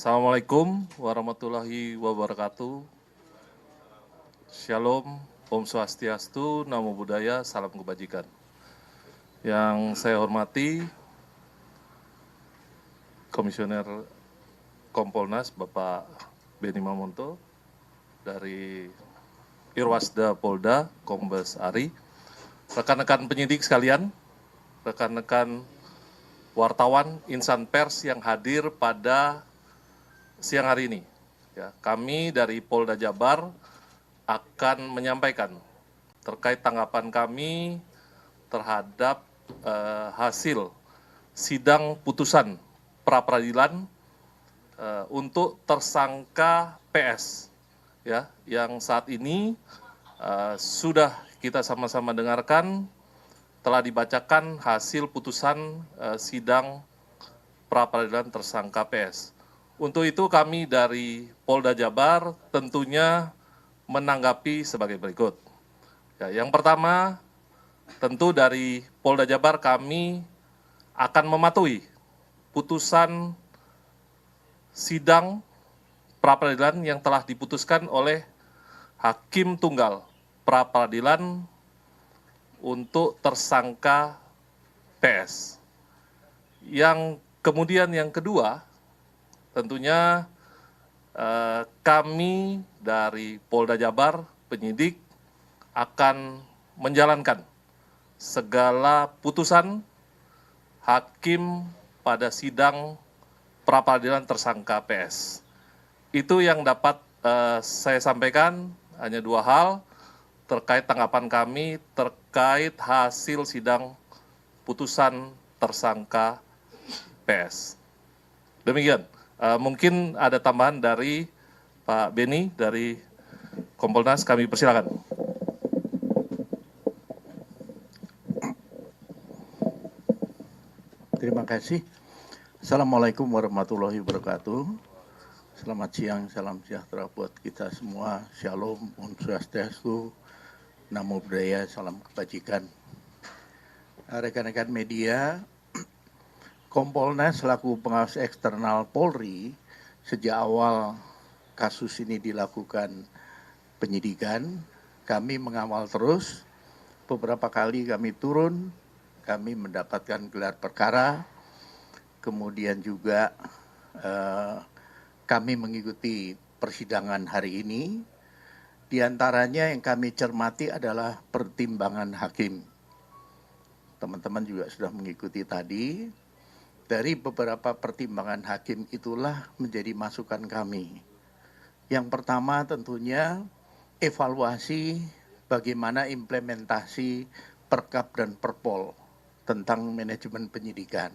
Assalamualaikum warahmatullahi wabarakatuh. Shalom, Om Swastiastu, Namo Buddhaya, salam kebajikan. Yang saya hormati Komisioner Kompolnas Bapak Beni Mamonto dari Irwasda Polda Kombes Ari, rekan-rekan penyidik sekalian, rekan-rekan wartawan insan pers yang hadir pada siang hari ini. Ya, kami dari Polda Jabar akan menyampaikan terkait tanggapan kami terhadap hasil sidang putusan pra-peradilan untuk tersangka PS, ya, yang saat ini sudah kita sama-sama dengarkan, telah dibacakan hasil putusan sidang pra-peradilan tersangka PS. Untuk itu kami dari Polda Jabar tentunya menanggapi sebagai berikut. Ya, yang pertama, tentu dari Polda Jabar kami akan mematuhi putusan sidang pra-peradilan yang telah diputuskan oleh Hakim Tunggal pra-peradilan untuk tersangka PS. Yang kemudian yang kedua, tentunya kami dari Polda Jabar, penyidik, akan menjalankan segala putusan hakim pada sidang pra-peradilan tersangka PS. Itu yang dapat saya sampaikan, hanya dua hal terkait tanggapan kami terkait hasil sidang putusan tersangka PS. Demikian. Mungkin ada tambahan dari Pak Beni dari Kompolnas, kami persilakan. Terima kasih. Assalamualaikum warahmatullahi wabarakatuh. Selamat siang, salam sejahtera buat kita semua. Shalom, Om Swastiastu, Namo Buddhaya, salam kebajikan. Rekan-rekan media, Kompolnas selaku pengawas eksternal Polri sejak awal kasus ini dilakukan penyidikan, kami mengawal terus. Beberapa kali kami turun, kami mendapatkan gelar perkara, kemudian juga kami mengikuti persidangan hari ini. Di antaranya yang kami cermati adalah pertimbangan hakim. Teman-teman juga sudah mengikuti tadi. Dari beberapa pertimbangan hakim itulah menjadi masukan kami. Yang pertama tentunya evaluasi bagaimana implementasi Perkap dan Perpol tentang manajemen penyidikan.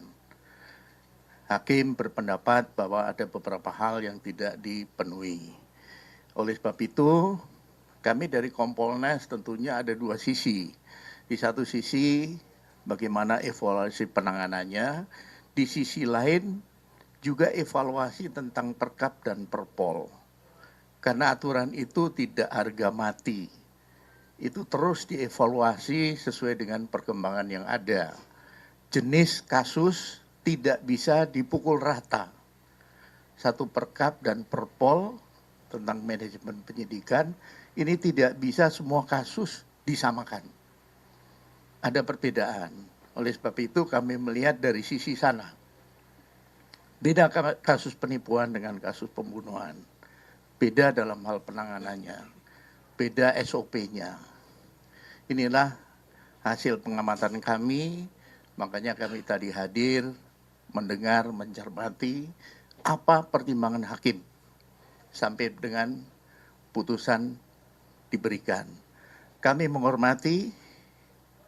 Hakim berpendapat bahwa ada beberapa hal yang tidak dipenuhi. Oleh sebab itu, kami dari Kompolnas tentunya ada dua sisi. Di satu sisi bagaimana evaluasi penanganannya, di sisi lain juga evaluasi tentang Perkap dan Perpol. Karena aturan itu tidak harga mati. Itu terus dievaluasi sesuai dengan perkembangan yang ada. Jenis kasus tidak bisa dipukul rata. Satu Perkap dan Perpol tentang manajemen penyidikan, ini tidak bisa semua kasus disamakan. Ada perbedaan. Oleh sebab itu kami melihat dari sisi sana. Beda kasus penipuan dengan kasus pembunuhan. Beda dalam hal penanganannya. Beda SOP-nya. Inilah hasil pengamatan kami, makanya kami tadi hadir, mendengar, mencermati apa pertimbangan hakim sampai dengan putusan diberikan. Kami menghormati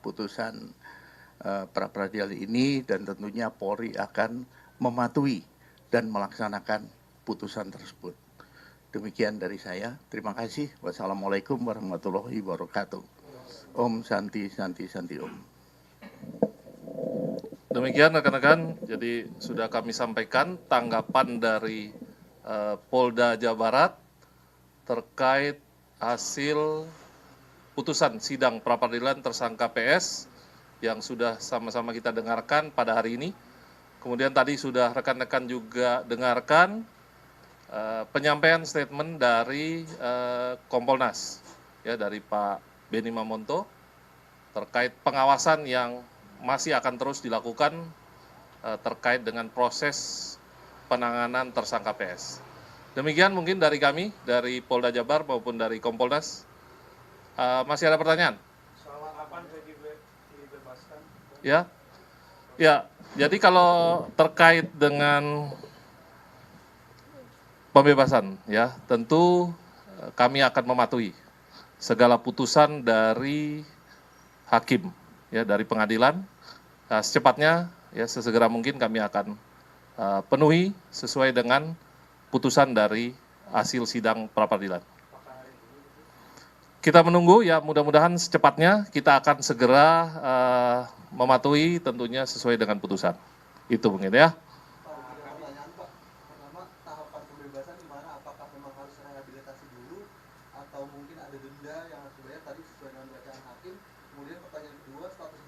putusan pra-peradilan ini dan tentunya Polri akan mematuhi dan melaksanakan putusan tersebut. Demikian dari saya. Terima kasih. Wassalamualaikum warahmatullahi wabarakatuh. Om Santi Santi Santi Om. Demikian rekan-rekan, jadi sudah kami sampaikan tanggapan dari Polda Jawa Barat terkait hasil putusan sidang pra-peradilan tersangka PS yang sudah sama-sama kita dengarkan pada hari ini. Kemudian tadi sudah rekan-rekan juga dengarkan penyampaian statement dari Kompolnas, ya, dari Pak Benny Mamonto terkait pengawasan yang masih akan terus dilakukan terkait dengan proses penanganan tersangka PS. Demikian mungkin dari kami, dari Polda Jabar maupun dari Kompolnas. Masih ada pertanyaan? Soal kapan Peggy dibebaskan? Ya, jadi kalau terkait dengan pembebasan, ya, tentu kami akan mematuhi segala putusan dari hakim, ya, dari pengadilan. Secepatnya, ya, sesegera mungkin kami akan penuhi sesuai dengan putusan dari hasil sidang pra-peradilan. Kita menunggu, ya, mudah-mudahan secepatnya kita akan segera mematuhi tentunya sesuai dengan putusan. Itu mungkin, ya. Pertanyaan Pak, pertama tahapan pembebasan di mana? Apakah memang harus rehabilitasi dulu atau mungkin ada denda yang harus dibayar tadi sesuai dengan bacaan hakim? Kemudian pertanyaan kedua, status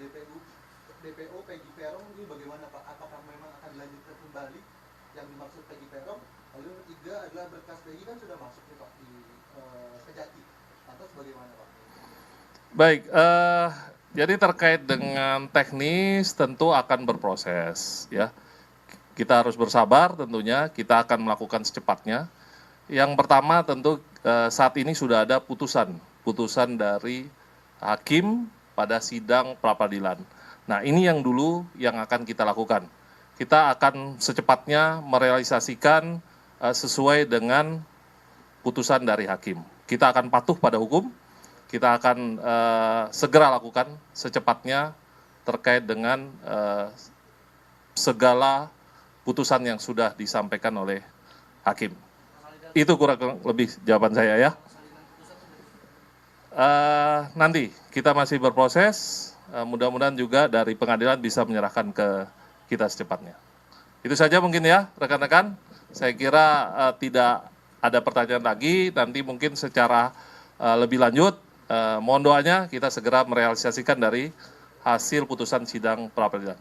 DPO Peggy Peron ini bagaimana Pak? Apakah memang akan dilanjutkan kembali yang dimaksud Peggy Peron? Lalu yang ketiga adalah berkas Peggy kan sudah masuk nih Pak di Kejati, lantas bagaimana Pak? Baik, jadi terkait dengan teknis tentu akan berproses, ya. Kita harus bersabar tentunya, kita akan melakukan secepatnya. Yang pertama tentu saat ini sudah ada putusan dari hakim pada sidang pra-peradilan. Nah, ini yang dulu yang akan kita lakukan. Kita akan secepatnya merealisasikan sesuai dengan putusan dari hakim. Kita akan patuh pada hukum, kita akan segera lakukan secepatnya terkait dengan segala putusan yang sudah disampaikan oleh hakim. Itu kurang lebih jawaban saya, ya. Nanti kita masih berproses, mudah-mudahan juga dari pengadilan bisa menyerahkan ke kita secepatnya. Itu saja mungkin, ya, rekan-rekan. Saya kira tidak ada pertanyaan lagi, nanti mungkin secara lebih lanjut, mohon doanya kita segera merealisasikan dari hasil putusan sidang pra-peradilan.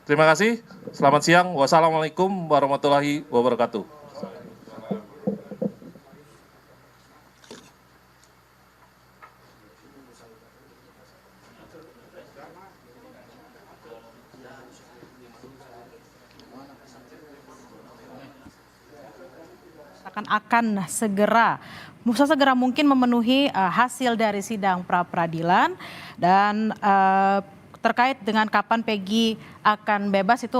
Terima kasih, selamat siang, wassalamualaikum warahmatullahi wabarakatuh. Akan segera mungkin memenuhi hasil dari sidang pra-peradilan dan terkait dengan kapan Peggy akan bebas itu